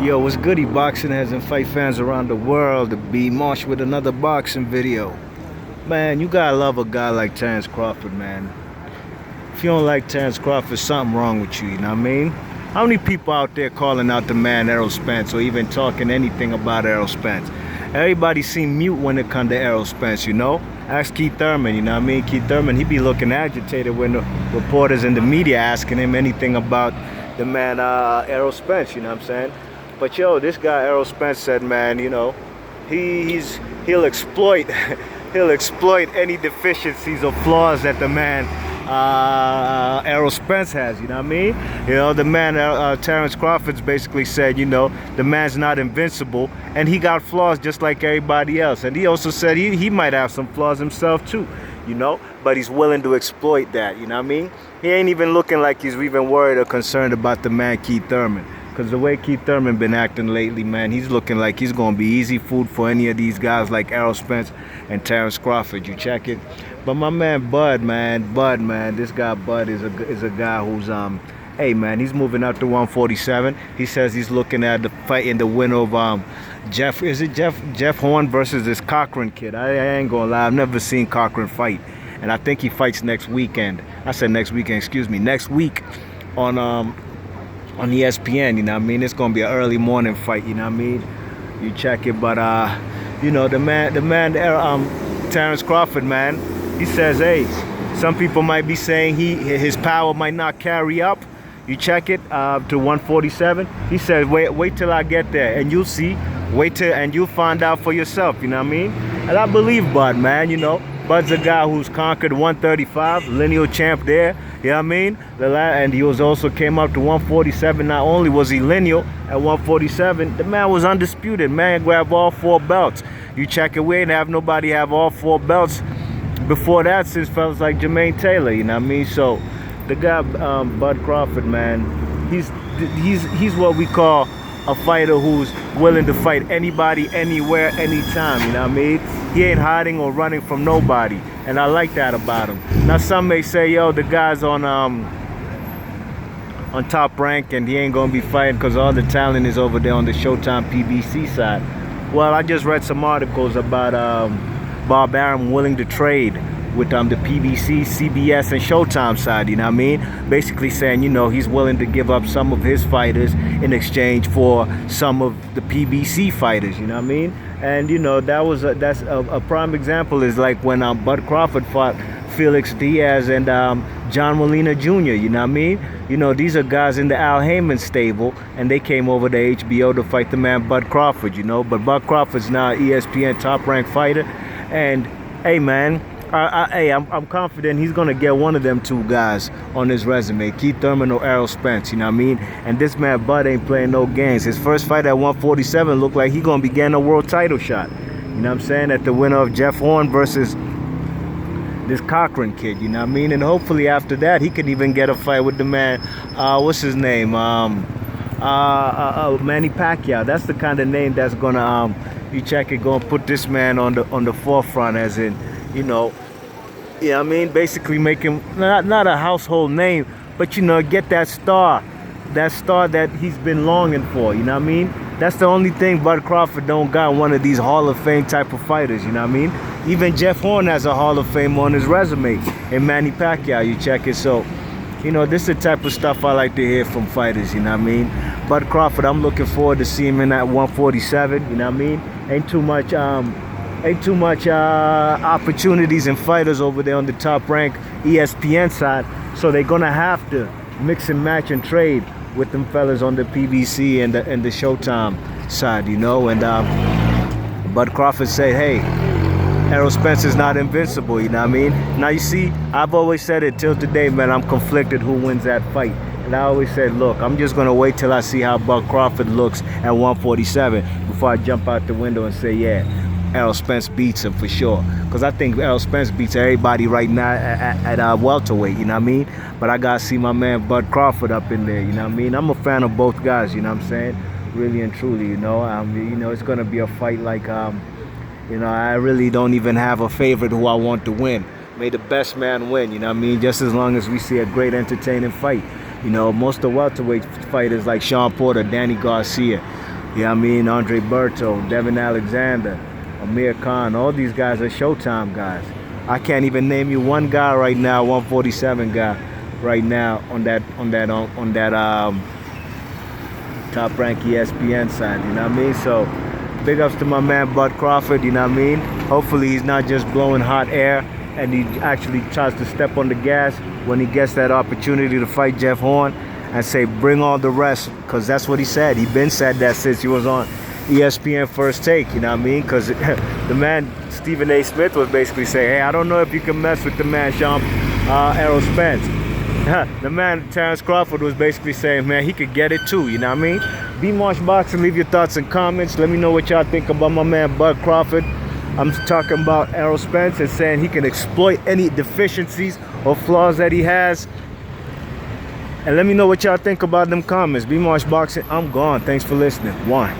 Yo, what's goody, boxing heads and fight fans around the world? To be Marsh with another boxing video. Man, you gotta love a guy like Terrance Crawford, man. If you don't like Terrance Crawford, something wrong with you, you know what I mean? How many people out there calling out the man Errol Spence or even talking anything about Errol Spence? Everybody seem mute when it comes to Errol Spence, you know? Ask Keith Thurman, you know what I mean? Keith Thurman, he be looking agitated when the reporters and the media asking him anything about the man Errol Spence, you know what I'm saying? But yo, this guy Errol Spence said, man, you know, he'll exploit he'll exploit any deficiencies or flaws that the man Errol Spence has, you know what I mean? You know, the man Terrance Crawford's basically said, you know, the man's not invincible and he got flaws just like everybody else. And he also said he might have some flaws himself too, you know, but he's willing to exploit that, you know what I mean? He ain't even looking like he's even worried or concerned about the man Keith Thurman. Because the way Keith Thurman been acting lately, man, he's looking like he's going to be easy food for any of these guys like Errol Spence and Terrance Crawford. You check it. But my man Bud, man, this guy Bud is a guy who's, hey, man, he's moving up to 147. He says he's looking at the fight in the winner of Jeff Horn versus this Cochran kid. I ain't going to lie, I've never seen Cochran fight. And I think he fights next weekend. I said next weekend, excuse me, next week on ESPN, you know what I mean? It's gonna be an early morning fight, you know what I mean? You check it, but you know, the man, Terrance Crawford, man, he says, hey, some people might be saying his power might not carry up. You check it to 147. He says, wait till I get there, and you'll see. Wait till, and you'll find out for yourself, you know what I mean? And I believe Bud, man, you know. Bud's a guy who's conquered 135, lineal champ there, you know what I mean? And he also came up to 147. Not only was he lineal at 147, the man was undisputed. Man grabbed all 4 belts. You check it, we ain't have nobody have all 4 belts before that since fellas like Jermaine Taylor, you know what I mean? So the guy, Bud Crawford, man, he's what we call a fighter who's willing to fight anybody, anywhere, anytime, you know what I mean? He ain't hiding or running from nobody, and I like that about him. Now some may say, yo, the guy's on Top Rank and he ain't gonna be fighting because all the talent is over there on the Showtime PBC side. Well, I just read some articles about Bob Arum willing to trade with the PBC, CBS, and Showtime side, you know what I mean? Basically saying, you know, he's willing to give up some of his fighters in exchange for some of the PBC fighters, you know what I mean? And, you know, that's a prime example is like when Bud Crawford fought Felix Diaz and John Molina Jr., you know what I mean? You know, these are guys in the Al Heyman stable, and they came over to HBO to fight the man Bud Crawford, you know? But Bud Crawford's now an ESPN top-ranked fighter, and, hey, man, I'm confident he's going to get one of them 2 guys on his resume, Keith Thurman or Errol Spence, you know what I mean? And this man Bud ain't playing no games. His first fight at 147 looked like he going to be getting a world title shot. You know what I'm saying? At the winner of Jeff Horn versus this Cochran kid, you know what I mean? And hopefully after that, he could even get a fight with the man, what's his name? Manny Pacquiao. That's the kind of name that's going to, you check it, going to put this man on the forefront as in, you know what I mean? Basically make him not a household name, but, you know, get that star that he's been longing for, you know what I mean? That's the only thing Bud Crawford don't got, one of these Hall of Fame type of fighters, you know what I mean? Even Jeff Horn has a Hall of Fame on his resume, and Manny Pacquiao, you check it. So, you know, this is the type of stuff I like to hear from fighters, you know what I mean? Bud Crawford, I'm looking forward to seeing him in at 147, you know what I mean? Ain't too much opportunities and fighters over there on the Top Rank ESPN side, so they're gonna have to mix and match and trade with them fellas on the PBC and the Showtime side, you know. And Bud Crawford said, hey, Errol Spence is not invincible, you know what I mean? Now you see, I've always said it till today, man, I'm conflicted who wins that fight. And I always said, look, I'm just gonna wait till I see how Bud Crawford looks at 147 before I jump out the window and say, yeah, Errol Spence beats him for sure. Because I think Errol Spence beats everybody right now at welterweight, you know what I mean? But I got to see my man Bud Crawford up in there, you know what I mean? I'm a fan of both guys, you know what I'm saying? Really and truly, you know? You know, it's going to be a fight like, you know, I really don't even have a favorite who I want to win. May the best man win, you know what I mean? Just as long as we see a great entertaining fight. You know, most of the welterweight fighters like Sean Porter, Danny Garcia, Yeah, I mean, Andre Berto, Devin Alexander, Amir Khan, all these guys are Showtime guys. I can't even name you one guy right now, 147 guy right now on that top rank ESPN side, you know what I mean? So big ups to my man Bud Crawford, you know what I mean? Hopefully he's not just blowing hot air and he actually tries to step on the gas when he gets that opportunity to fight Jeff Horn and say bring all the rest, because that's what he said. He been said that since he was on ESPN First Take, you know what I mean? Because the man Stephen A. Smith was basically saying, hey, I don't know if you can mess with the man Errol Spence. The man Terrance Crawford was basically saying, man, he could get it too, you know what I mean? B Marsh Boxing, leave your thoughts and comments. Let me know what y'all think about my man Bud Crawford. I'm talking about Errol Spence and saying he can exploit any deficiencies or flaws that he has. And let me know what y'all think about them comments. B Marsh Boxing, I'm gone. Thanks for listening. One.